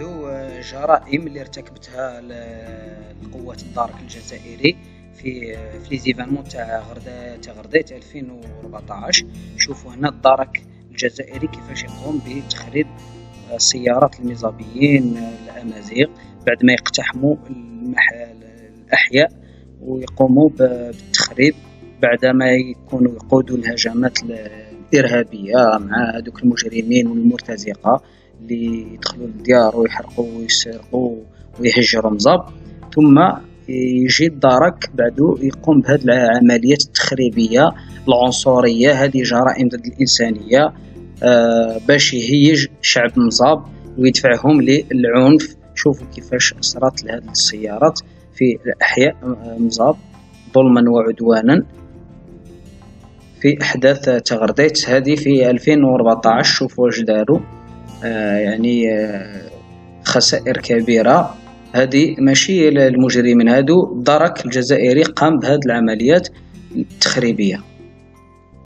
ذو جرائم اللي ارتكبتها القوات الدرك الجزائري في لي زيفانمون تاع غرديت 2014. شوفوا هنا الدرك الجزائري كيفاش يقوم بتخريب سيارات الميزابيين الأمازيغ بعد ما يقتحموا الأحياء ويقوموا بالتخريب بعدما يكونوا يقودوا الهجمات الإرهابية مع هذوك المجرمين والمرتزقة اللي يدخلوا للديار ويحرقوا ويسرقوا ويهجروا مزاب. ثم يجي الدرك بعدو يقوم بهذه العمليات التخريبية العنصرية، هذه جرائم ضد الإنسانية، باش يهيج شعب مصاب ويدفعهم للعنف. شوفوا كيفاش أسرت لهذه السيارات في الأحياء مصاب ظلما وعدوانا في أحداث تغرديت هذه في 2014. شوفوا واش داروا، يعني خسائر كبيرة. هذه ماشي المجرمين، هادو الدرك الجزائري قام بهذه العمليات التخريبية.